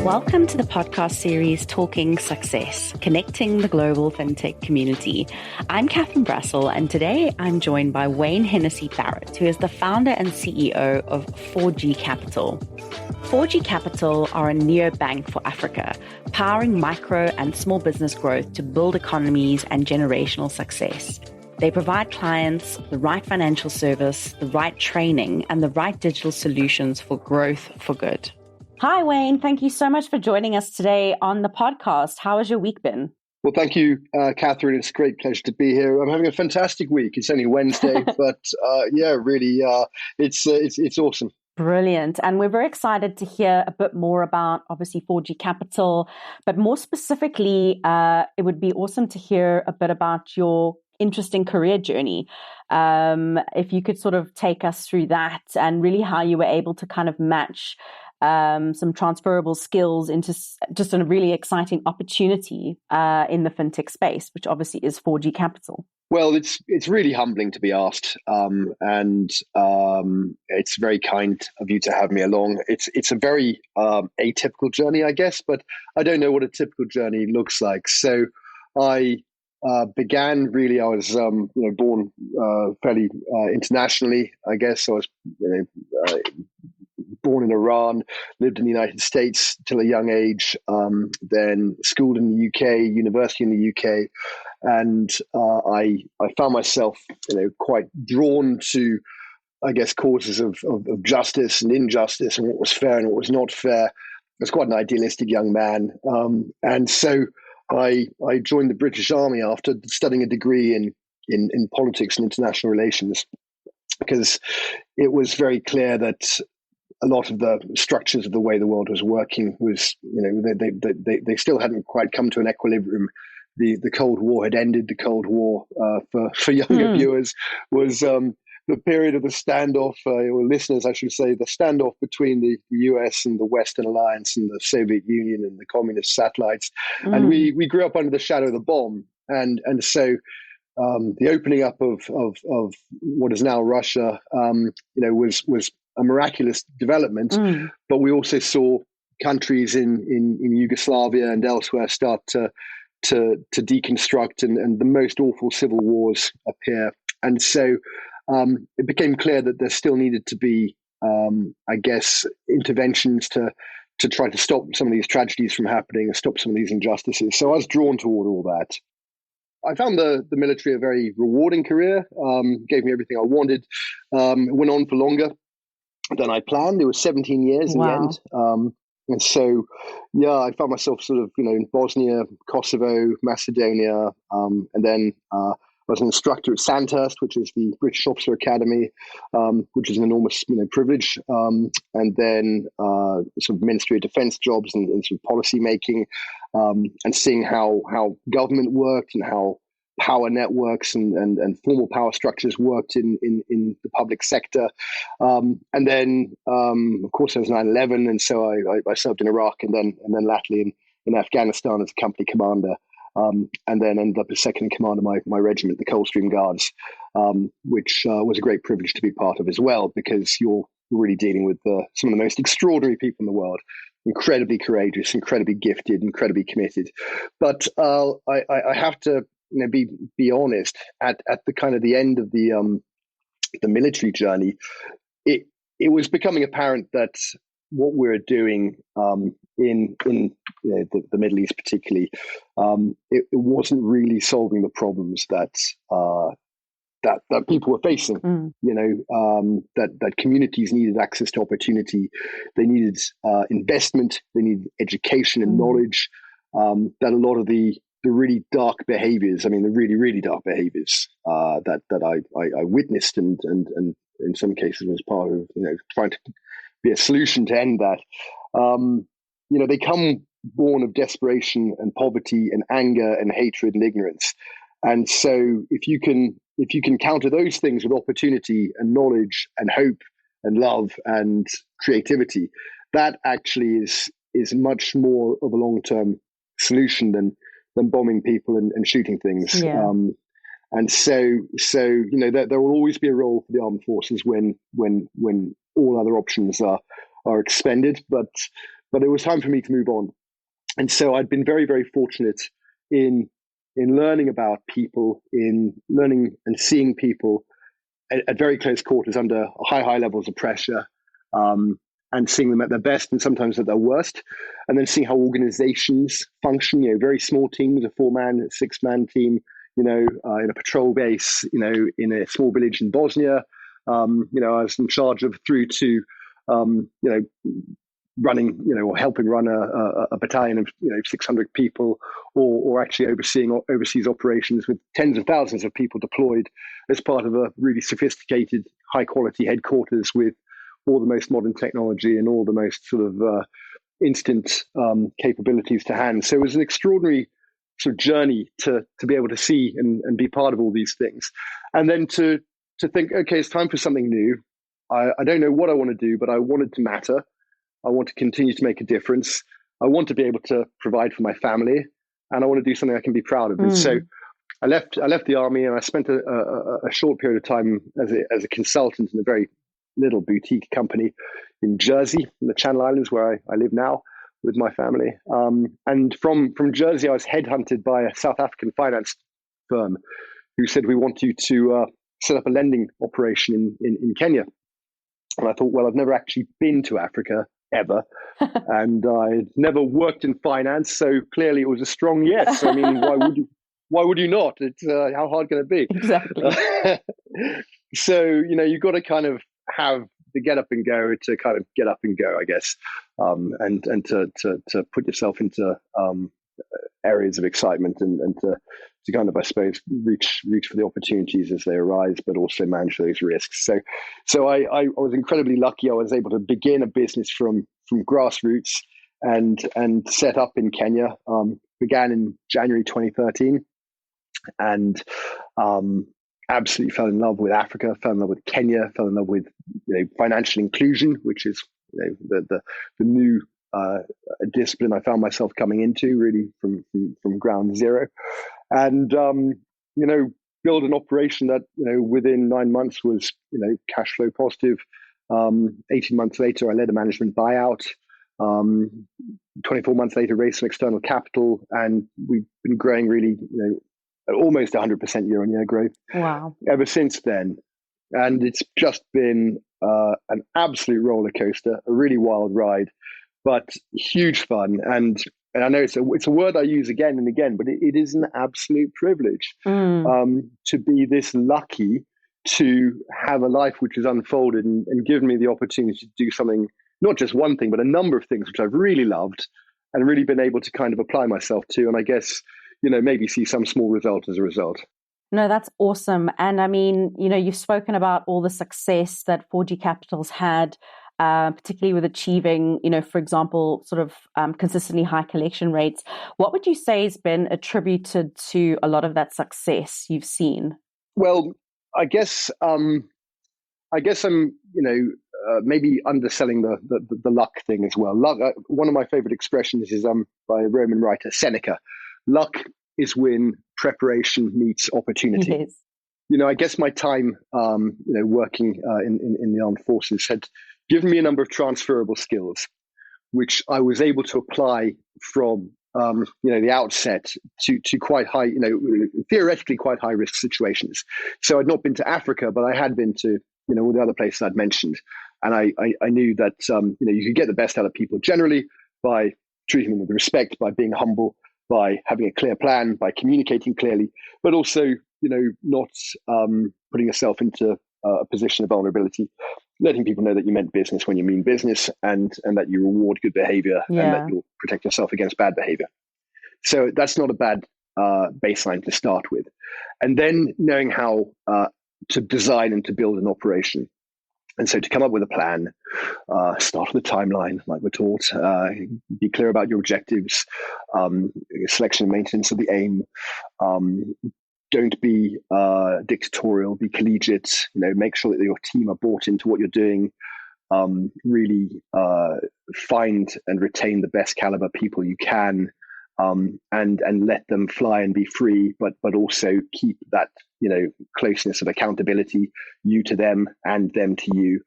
Welcome to the podcast series Talking Success, Connecting the Global FinTech Community. I'm Catherine Brassel, and today I'm joined by Wayne Hennessy-Barrett, who is the founder and CEO of 4G Capital. 4G Capital are a neobank for Africa, powering micro and small business growth to build economies and generational success. They provide clients the right financial service, the right training, and the right digital solutions for growth for good. Hi, Wayne. Thank you so much for joining us today on the podcast. How has your week been? Well, thank you, Catherine. It's a great pleasure to be here. I'm having a fantastic week. It's only Wednesday, but it's awesome. Brilliant. And we're very excited to hear a bit more about, obviously, 4G Capital, but more specifically, it would be awesome to hear a bit about your interesting career journey. If you could sort of take us through that and really how you were able to kind of match some transferable skills into just a really exciting opportunity in the fintech space, which obviously is 4G Capital. Well, it's really humbling to be asked, and it's very kind of you to have me along. It's a very atypical journey, I guess, but I don't know what a typical journey looks like. So I began really. I was born fairly internationally, I guess. I was born in Iran, lived in the United States till a young age, then schooled in the UK, university in the UK, and I found myself, quite drawn to, I guess, causes of justice and injustice and what was fair and what was not fair. I was quite an idealistic young man, and so I joined the British Army after studying a degree in politics and international relations, because it was very clear that a lot of the structures of the way the world was working was, they still hadn't quite come to an equilibrium. The Cold War had ended. The Cold War, for younger viewers, was the period of the standoff, or listeners, I should say, the standoff between the US and the Western Alliance and the Soviet Union and the communist satellites. And we grew up under the shadow of the bomb. And so the opening up of what is now Russia, was a miraculous development, but we also saw countries in Yugoslavia and elsewhere start to deconstruct and the most awful civil wars appear. And so it became clear that there still needed to be, interventions to try to stop some of these tragedies from happening and stop some of these injustices. So I was drawn toward all that. I found the military a very rewarding career, gave me everything I wanted. It went on for longer than I planned. It was 17 years in the end. And so, I found myself sort of, in Bosnia, Kosovo, Macedonia, and then I was an instructor at Sandhurst, which is the British Officer Academy, which is an enormous, privilege. And then sort of Ministry of Defence jobs and sort of policy making, and seeing how government worked and how power networks and formal power structures worked in the public sector. And then, of course, there was 9/11, and so I served in Iraq and then latterly in Afghanistan as a company commander, and then ended up as second in command of my regiment, the Coldstream Guards, which was a great privilege to be part of as well, because you're really dealing with some of the most extraordinary people in the world, incredibly courageous, incredibly gifted, incredibly committed. But I have to be honest, at the kind of the end of the military journey, it was becoming apparent that what we're doing in the Middle East particularly, it wasn't really solving the problems that people were facing. That communities needed access to opportunity, they needed investment, they needed education and knowledge. That a lot of the really dark behaviors, the really, really dark behaviors that I witnessed and in some cases was part of, trying to be a solution to end that. They come born of desperation and poverty and anger and hatred and ignorance. And so if you can counter those things with opportunity and knowledge and hope and love and creativity, that actually is much more of a long-term solution than bombing people and shooting things. Yeah. And so there will always be a role for the armed forces when all other options are expended. But but it was time for me to move on. And so I'd been very, very fortunate in learning about people, in learning and seeing people at very close quarters under high levels of pressure, and seeing them at their best and sometimes at their worst, and then seeing how organizations function. Very small teams, a 4-man, 6-man team, in a patrol base, in a small village in Bosnia. I was in charge of through to, running, or helping run a battalion of 600 people, or actually overseeing overseas operations with tens of thousands of people deployed as part of a really sophisticated, high quality headquarters with all the most modern technology and all the most sort of instant capabilities to hand. So it was an extraordinary sort of journey to be able to see and be part of all these things, and then to think, okay, it's time for something new. I don't know what I want to do, but I want it to matter. I want to continue to make a difference. I want to be able to provide for my family, and I want to do something I can be proud of. And so I left the army, and I spent a short period of time as a consultant in a very little boutique company in Jersey, in the Channel Islands, where I live now with my family. And from Jersey, I was headhunted by a South African finance firm who said, "We want you to set up a lending operation in Kenya." And I thought, well, I've never actually been to Africa ever, and I'd never worked in finance, so clearly it was a strong yes. I mean, why would you not? It's how hard can it be? Exactly. So you've got to kind of have the get up and go to kind of get up and go, I guess, and to put yourself into areas of excitement and to kind of, I suppose, reach for the opportunities as they arise, but also manage those risks. So I was incredibly lucky. I was able to begin a business from grassroots and set up in Kenya. Began in January 2013, and absolutely fell in love with Africa, fell in love with Kenya, fell in love with financial inclusion, which is the new discipline I found myself coming into really from ground zero, and build an operation that within 9 months was cash flow positive. 18 months later, I led a management buyout. 24 months later, raised some external capital, and we've been growing really at almost 100% year-on-year growth. Wow! Ever since then, and it's just been an absolute roller coaster, a really wild ride, but huge fun. And I know it's a word I use again and again, but it is an absolute privilege to be this lucky to have a life which has unfolded and given me the opportunity to do something, not just one thing, but a number of things which I've really loved and really been able to kind of apply myself to. And I guess, maybe see some small result as a result. No, that's awesome. And I mean, you've spoken about all the success that 4G Capital's had, particularly with achieving, for example, sort of consistently high collection rates. What would you say has been attributed to a lot of that success you've seen? Well, I guess I'm, maybe underselling the luck thing as well. Luck, one of my favorite expressions is by a Roman writer, Seneca. Luck is when preparation meets opportunity. Yes. I guess my time, working in the armed forces had given me a number of transferable skills, which I was able to apply from, the outset to quite high, theoretically quite high risk situations. So I'd not been to Africa, but I had been to, all the other places I'd mentioned. And I knew that, you could get the best out of people generally by treating them with respect, by being humble, by having a clear plan, by communicating clearly, but also, not putting yourself into a position of vulnerability, letting people know that you meant business when you mean business, and that you reward good behavior and that you'll protect yourself against bad behavior. So that's not a bad baseline to start with. And then knowing how to design and to build an operation. And so to come up with a plan, start with a timeline, like we're taught, be clear about your objectives, selection and maintenance of the aim. Don't be dictatorial, be collegiate, make sure that your team are bought into what you're doing. Really find and retain the best caliber people you can, and let them fly and be free, but also keep that closeness of accountability, you to them and them to you.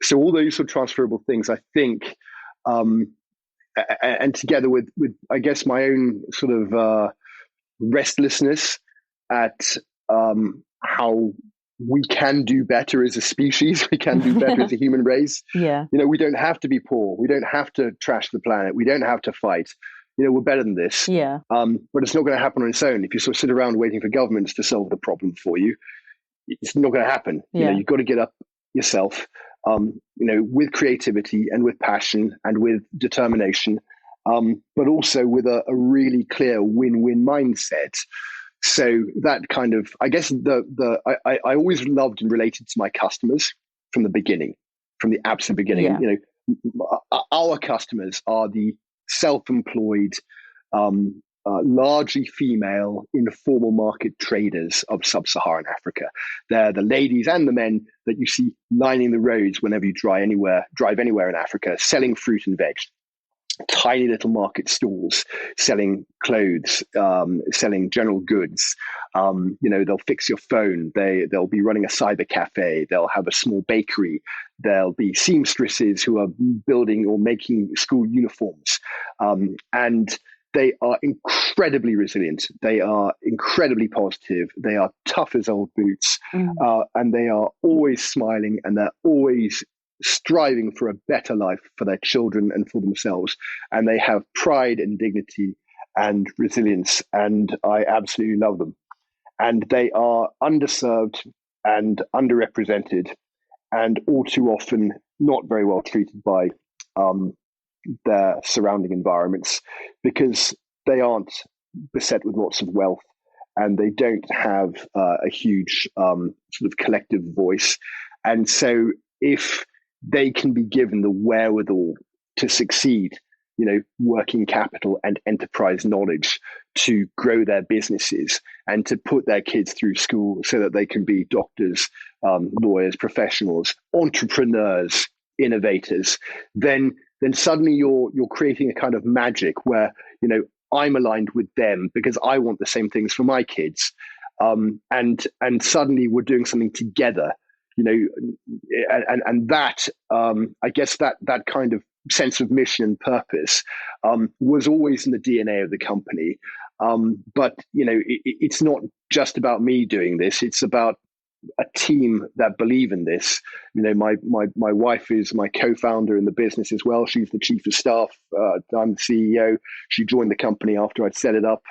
So all those sort of transferable things, I think, and together with I guess my own sort of restlessness at how we can do better as a species, we can do better as a human race. Yeah. We don't have to be poor. We don't have to trash the planet. We don't have to fight. We're better than this. Yeah. But it's not going to happen on its own. If you sort of sit around waiting for governments to solve the problem for you, it's not going to happen. Yeah. You've got to get up yourself, with creativity and with passion and with determination, but also with a really clear win-win mindset. So that kind of, I guess I always loved and related to my customers from the beginning, from the absolute beginning. Yeah. Our customers are the self-employed, largely female informal market traders of sub-Saharan Africa. They're the ladies and the men that you see lining the roads whenever you drive anywhere in Africa, selling fruit and veg. Tiny little market stalls selling clothes, selling general goods. They'll fix your phone. They'll be running a cyber cafe. They'll have a small bakery. There'll be seamstresses who are building or making school uniforms. And they are incredibly resilient. They are incredibly positive. They are tough as old boots. And they are always smiling, and they're always striving for a better life for their children and for themselves. And they have pride and dignity and resilience. And I absolutely love them. And they are underserved and underrepresented, and all too often not very well treated by their surrounding environments, because they aren't beset with lots of wealth, and they don't have a huge sort of collective voice. And so if they can be given the wherewithal to succeed, working capital and enterprise knowledge to grow their businesses and to put their kids through school so that they can be doctors, lawyers, professionals, entrepreneurs, innovators, then suddenly you're creating a kind of magic where, I'm aligned with them because I want the same things for my kids. And suddenly we're doing something together. And that, I guess that kind of sense of mission and purpose was always in the DNA of the company. But it's not just about me doing this. It's about a team that believe in this. My wife is my co-founder in the business as well. She's the chief of staff. I'm the CEO. She joined the company after I'd set it up,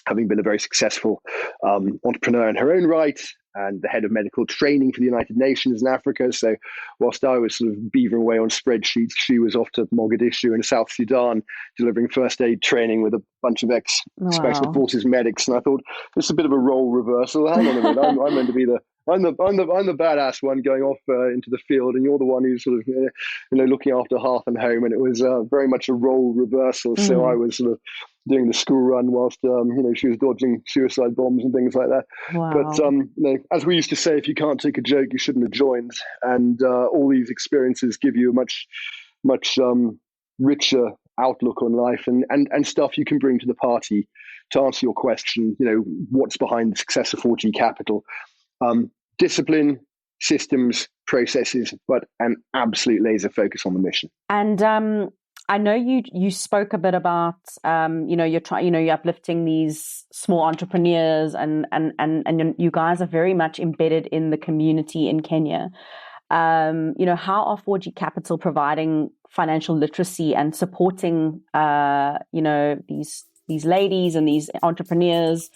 having been a very successful entrepreneur in her own right, and the head of medical training for the United Nations in Africa. So whilst I was sort of beavering away on spreadsheets, she was off to Mogadishu in South Sudan, delivering first aid training with a bunch of ex-Special Forces medics. And I thought, this is a bit of a role reversal. Hang on a minute, I'm meant to be I'm the badass one going off into the field, and you're the one who's sort of looking after hearth and home. And it was very much a role reversal. So I was sort of doing the school run whilst she was dodging suicide bombs and things like that. Wow. But as we used to say, if you can't take a joke, you shouldn't have joined. And all these experiences give you a much richer outlook on life and stuff you can bring to the party. To answer your question, what's behind the success of 4G Capital? Discipline, systems, processes, but an absolute laser focus on the mission. And I know you spoke a bit about you're uplifting these small entrepreneurs, and you guys are very much embedded in the community in Kenya. How are 4G Capital providing financial literacy and supporting these ladies and these entrepreneurs?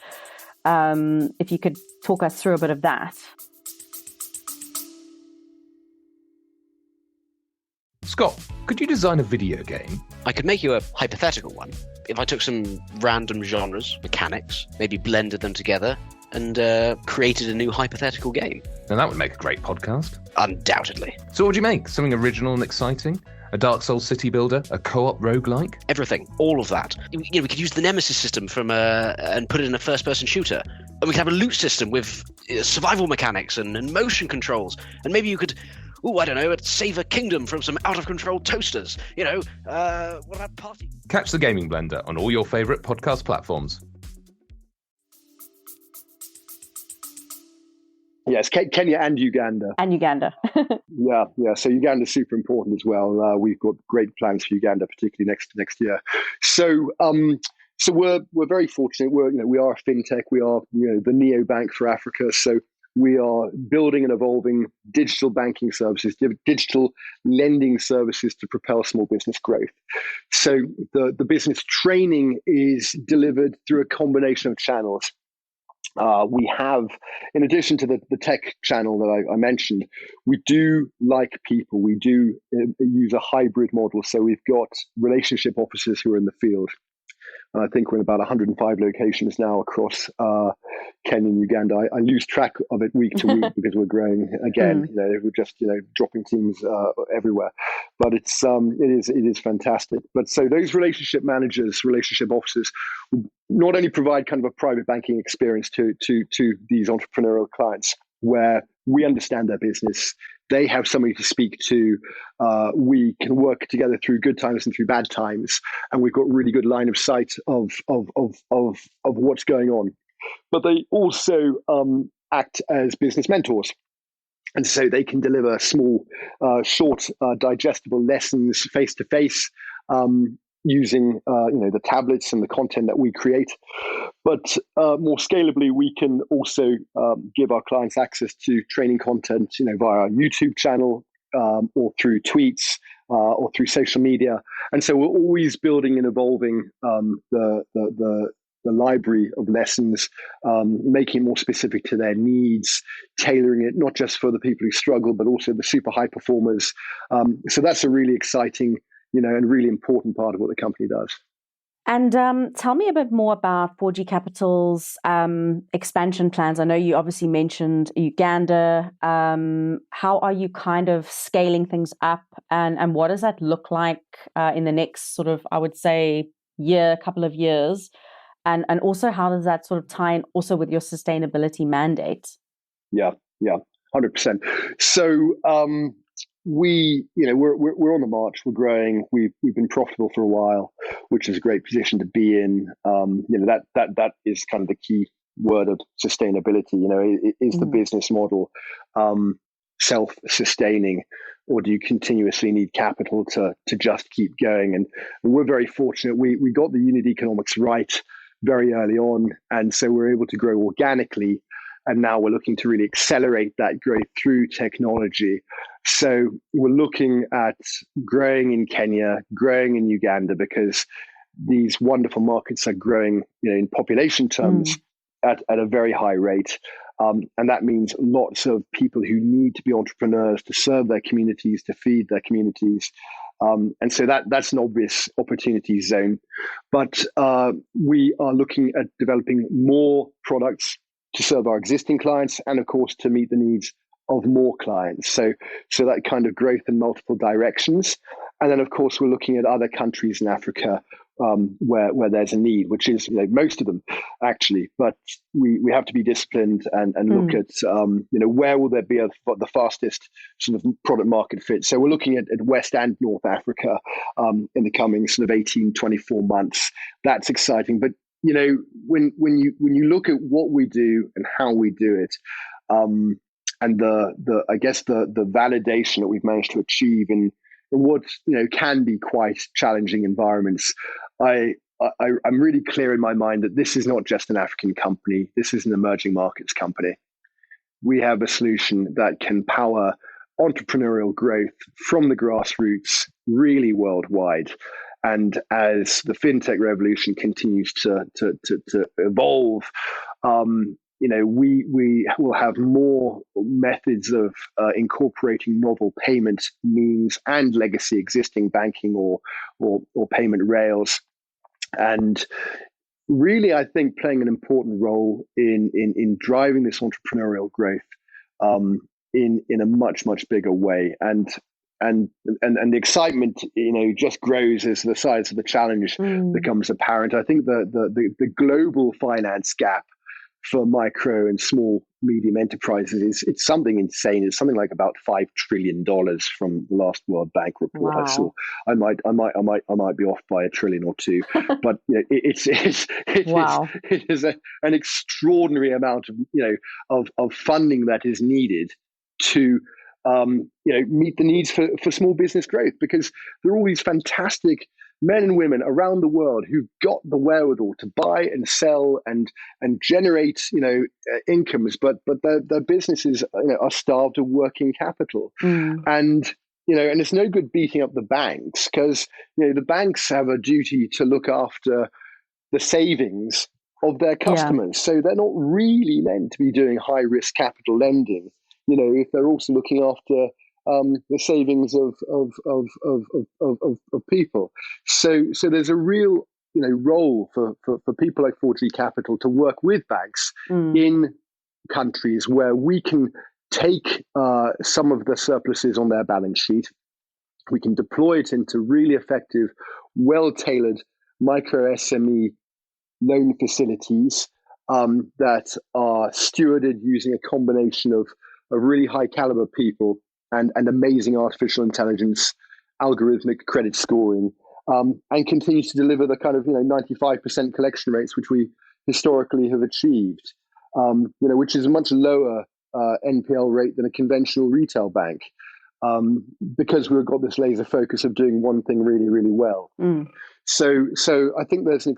If you could talk us through a bit of that. Scott, could you design a video game? I could make you a hypothetical one. If I took some random genres, mechanics, maybe blended them together and created a new hypothetical game. Now that would make a great podcast. Undoubtedly. So what would you make? Something original and exciting? A Dark Souls city builder? A co-op roguelike? Everything. All of that. We could use the Nemesis system from and put it in a first-person shooter. And we could have a loot system with survival mechanics and motion controls. And maybe you could... save a kingdom from some out-of-control toasters. What about party? Catch the Gaming Blender on all your favourite podcast platforms. Yes, Kenya and Uganda. And Uganda. Yeah. So Uganda is super important as well. We've got great plans for Uganda, particularly next year. So so we're very fortunate. We are a fintech. We are the Neobank for Africa. So we are building and evolving digital banking services, digital lending services to propel small business growth. So the business training is delivered through a combination of channels. We have, in addition to the tech channel that I mentioned, we do like people. We do use a hybrid model. So we've got relationship officers who are in the field. And I think we're in about 105 locations now across Kenya and Uganda. I lose track of it week to week because we're growing again. We're just dropping teams everywhere, but it is fantastic. But so those relationship managers, relationship officers, not only provide kind of a private banking experience to these entrepreneurial clients where we understand their business, they have somebody to speak to. We can work together through good times and through bad times, and we've got really good line of sight of what's going on. But they also act as business mentors, and so they can deliver small, short, digestible lessons face to face. Using the tablets and the content that we create, but more scalably, we can also give our clients access to training content, via our YouTube channel or through tweets or through social media. And so we're always building and evolving the library of lessons, making it more specific to their needs, tailoring it not just for the people who struggle, but also the super high performers. So that's a really exciting and really important part of what the company does. And tell me a bit more about 4G Capital's expansion plans. I know you obviously mentioned Uganda. How are you kind of scaling things up, and what does that look like in the next sort of, I would say, couple of years? And also, how does that sort of tie in also with your sustainability mandate? Yeah, 100%. So we're on the march. We're growing. We've been profitable for a while, which is a great position to be in. That is kind of the key word of sustainability. Is the business model self-sustaining, or do you continuously need capital to just keep going? And we're very fortunate. We got the unit economics right very early on, and so we're able to grow organically. And now we're looking to really accelerate that growth through technology. So we're looking at growing in Kenya, growing in Uganda, because these wonderful markets are growing, in population terms at a very high rate. And that means lots of people who need to be entrepreneurs to serve their communities, to feed their communities. And so that's an obvious opportunity zone. But we are looking at developing more products to serve our existing clients, and of course to meet the needs of more clients. So that kind of growth in multiple directions. And then of course we're looking at other countries in Africa where there's a need, which is most of them actually. But we have to be disciplined and look at where will there be the fastest sort of product market fit. So we're looking at West and North Africa in the coming sort of 18, 24 months. That's exciting. But when you look at what we do and how we do it, and the validation that we've managed to achieve in what can be quite challenging environments, I'm really clear in my mind that this is not just an African company. This is an emerging markets company. We have a solution that can power entrepreneurial growth from the grassroots, really worldwide. And as the fintech revolution continues to evolve, we will have more methods of incorporating novel payment means and legacy existing banking or payment rails, and really, I think, playing an important role in driving this entrepreneurial growth in a much bigger way. And the excitement, just grows as the size of the challenge becomes apparent. I think the global finance gap for micro and small medium enterprises, it's something insane. It's something like about $5 trillion from the last World Bank report I saw. I might be off by $1 trillion or $2 trillion, but it is an extraordinary amount of funding that is needed to meet the needs for small business growth, because there are all these fantastic men and women around the world who've got the wherewithal to buy and sell and generate incomes, but their businesses are starved of working capital. And it's no good beating up the banks, because the banks have a duty to look after the savings of their customers. So they're not really meant to be doing high risk capital lending, if they're also looking after the savings of people. So there's a real role for people like 4G Capital to work with banks in countries where we can take some of the surpluses on their balance sheet. We can deploy it into really effective, well-tailored micro SME loan facilities that are stewarded using a combination of really high caliber people and amazing artificial intelligence, algorithmic credit scoring, and continue to deliver the kind of 95% collection rates which we historically have achieved, which is a much lower NPL rate than a conventional retail bank, because we've got this laser focus of doing one thing really, really well. So I think there's an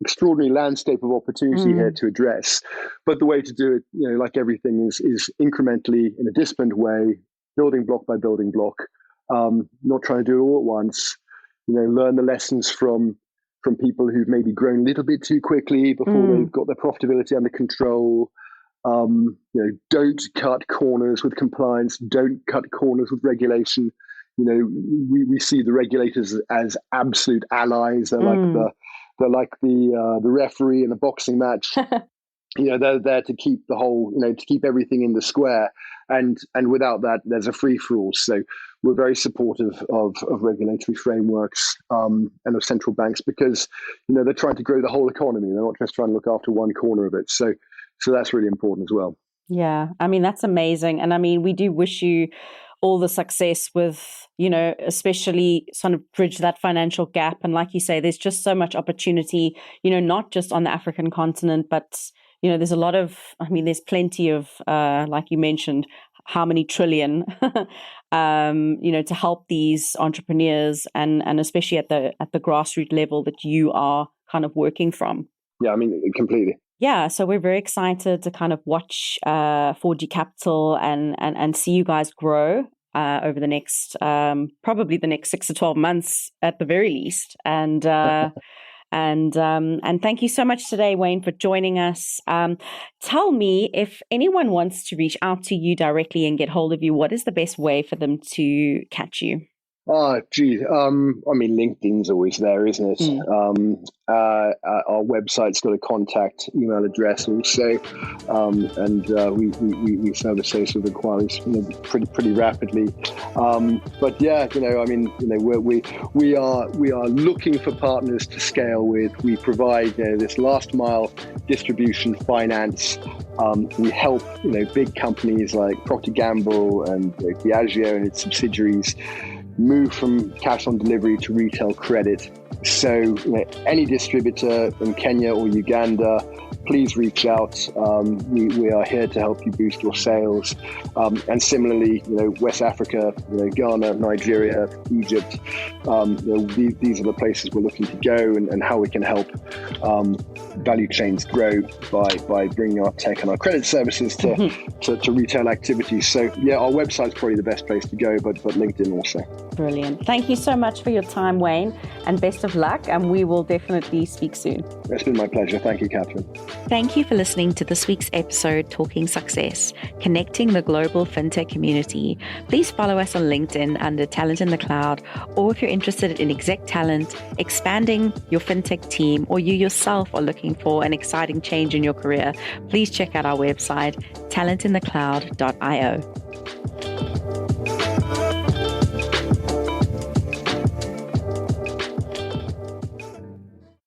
extraordinary landscape of opportunity here to address. But the way to do it, like everything, is incrementally, in a disciplined way, building block by building block, not trying to do it all at once. Learn the lessons from people who've maybe grown a little bit too quickly before they've got their profitability under control. Don't cut corners with compliance. Don't cut corners with regulation. We see the regulators as absolute allies. They're like the referee in a boxing match. They're there to keep the whole, to keep everything in the square. And without that, there's a free for all. So we're very supportive of regulatory frameworks and of central banks, because they're trying to grow the whole economy. They're not just trying to look after one corner of it. So that's really important as well. Yeah, that's amazing. And we do wish you all the success with, especially sort of bridge that financial gap. And like you say, there's just so much opportunity, not just on the African continent, but, there's a lot of, there's plenty of, like you mentioned, how many trillion, to help these entrepreneurs and especially at the grassroots level that you are kind of working from. Yeah, completely. Yeah, so we're very excited to kind of watch 4G Capital and see you guys grow over the next, probably the next 6 to 12 months at the very least. And thank you so much today, Wayne, for joining us. Tell me, if anyone wants to reach out to you directly and get hold of you, what is the best way for them to catch you? Oh, gee. LinkedIn's always there, isn't it? Our website's got a contact email address also, and we service those sort of inquiries pretty rapidly. But yeah, we are looking for partners to scale with. We provide this last mile distribution finance. We help big companies like Procter & Gamble and Diageo and its subsidiaries move from cash on delivery to retail credit. So any distributor in Kenya or Uganda, please reach out. We are here to help you boost your sales. And similarly, West Africa, Ghana, Nigeria, Egypt, these are the places we're looking to go, and how we can help value chains grow by bringing our tech and our credit services to retail activities. So yeah, our website's probably the best place to go, but LinkedIn also. Brilliant. Thank you so much for your time, Wayne, and best of luck. And we will definitely speak soon. It's been my pleasure. Thank you, Catherine. Thank you for listening to this week's episode, Talking Success, Connecting the Global FinTech Community. Please follow us on LinkedIn under Talent in the Cloud, or if you're interested in exec talent, expanding your FinTech team, or you yourself are looking for an exciting change in your career, please check out our website, talentinthecloud.io.